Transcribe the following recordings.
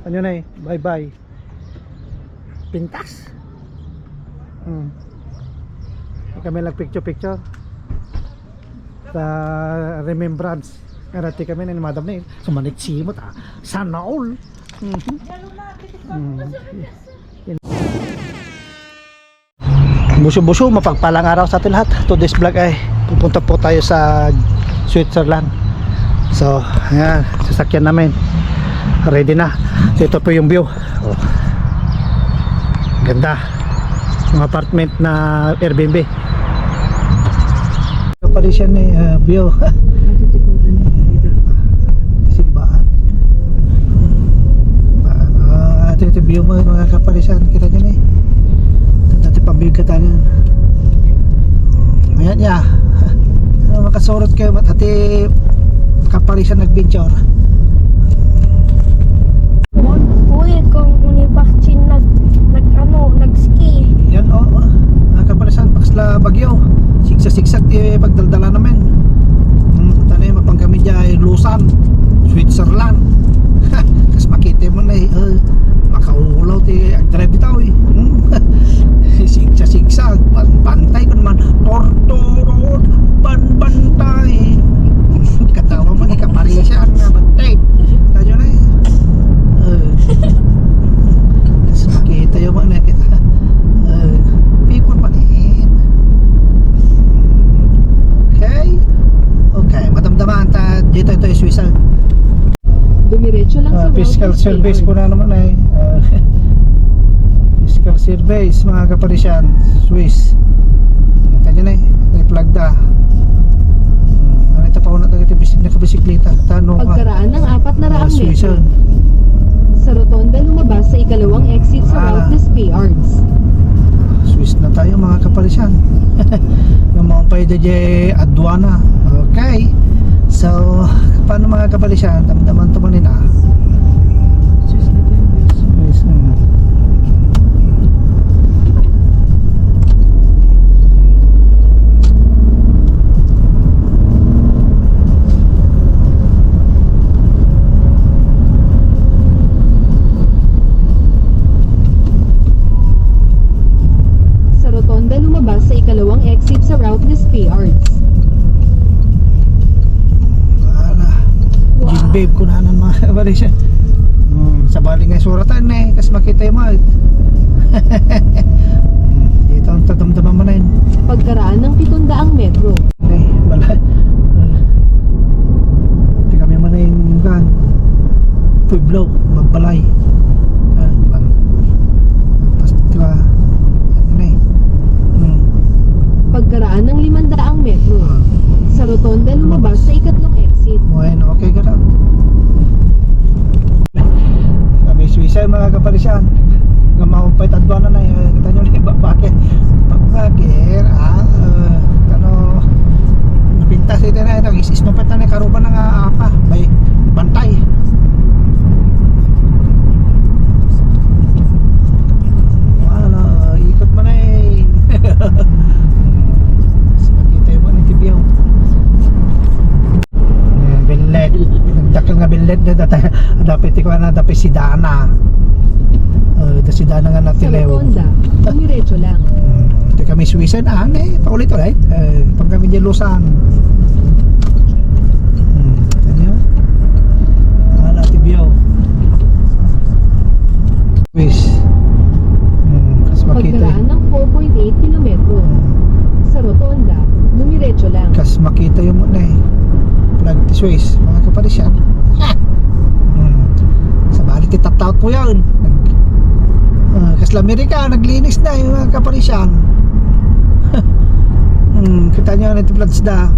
Ano na eh, bye bye. Pintas. Kami lang picture sa remembrance. Ngarati kami na madam na sumanit simot sana all. Buso-buso, mapagpalang araw sa atin lahat. Today's vlog ay pupunta po tayo sa Switzerland. So, ayan, sasakyan namin. Ready na. So, ito po yung view. Oh. Ganda. Yung apartment na Airbnb. Ito pa rin siya na view. Simbahan. Ito yung view mo, mga kapalisan. Kita nyo na eh. Dati pambig ka tayo. Ayan niya. Makasurot kayo. Dati kapalisan nag-venture. Uy, kung unibakchin nag-ski. Yan o, kapalisan Paksla Bagyo. Sigsag-sigsag pagdaldala namin. Tanay mapang kami dyan Lusan, Switzerland. Kas makita mo na makaulaw ti agdrive bitaw sigsag-sigsag bantay ko naman torturod bantay katawa mo ni kaparisan nga bantay tayo na kasi makita yung mga kita pikon manin. Okay madamdaman ta dito ito yung Switzerland. Dumiretso lang sa Fiscal service ko na naman ay fiscal service mga kaparisyan Swiss. Tanya na may plug da. Ito pa una tayo nakabisikleta. Tanong ka. Pagkaraan ng 400 metro. Sa rotonda lumabas sa ikalawang exit sa route na Speyards. Swiss na tayo mga kaparisyan. Naman pa ito dyan Adwana. Okay. So, paano mga kapalisyan? Damdaman tumanin Swiss. Sa rotonda lumabas sa ikalawang exit sa route na Speyards. Babe ko na mga kaparisyan. Sa bali nga suratan kasi makita yung mga dito ang tatamdaman mo na yun. Pagkaraan ng 700 metro. Balay hindi kami man na yung gan Pueblo, Magbalay tapos diba Pagkaraan ng 500 metro. Sa rotonda lumabas sa ikatlong exit. Bueno, okay ka na. Kami Suisa mga kaparisyan. Gamahumpay tadwa na kita nyo na iba bakit napintas ito na nag-isnopet na karuban ng apa may bantay. Ikot mo na makita yung mga nitibiyaw billet nagdakil nga billet dapat ikaw na dapat si Dana si Dana nga Sa natilew rotonda, dumiretso lang. ito kami Swissan paulit ulit pag kami dyan Lusan kanyo natibiyaw Swiss kasi makita Pagkaraan ng 4.8 kilometro. Sa rotonda, dumiretso lang. kas makita yung muna plug to Swiss mga kaparisyan sa balik titatout po yan kas Amerika naglinis na yung mga kaparisyan kita nyo na ito plugs da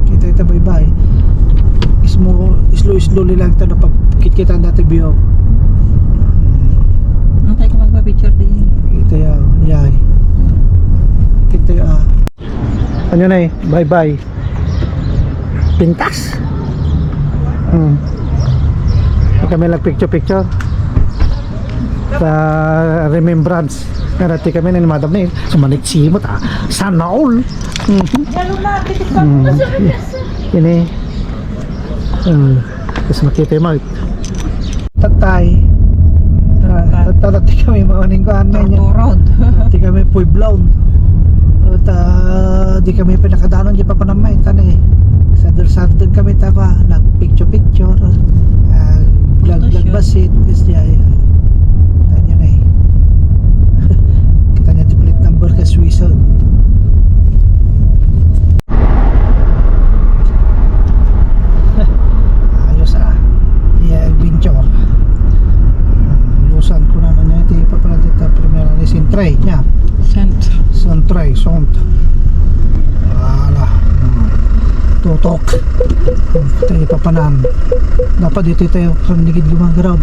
kita ito bye bye slow lang ito na pagkit-kita natin view Tayo ka magpa-picture din. kita yay kita ano na bye bye pintas kami lang picture sa remembrance ngarati kami na madam na sumanit simot sana all ini kasi makita yung mga Tatay. Tatati kami mawaning ko amin Torto Road. Di kami Pueblown. At di kami pinakadanon di pa panamay tanay. Sa Dulsardon kami tapa nag picture. Vlog basit kasi tanya na eh. Kita niya di plate number ka Swisson. Ayos yeah, adventure. Lusan ko naman na ito ipapalatita primera ni Sintray niya. Sintray, sont. Wala. Tutok. Tayo ipapanan. Dapat dito tayo kamigid lumang ground.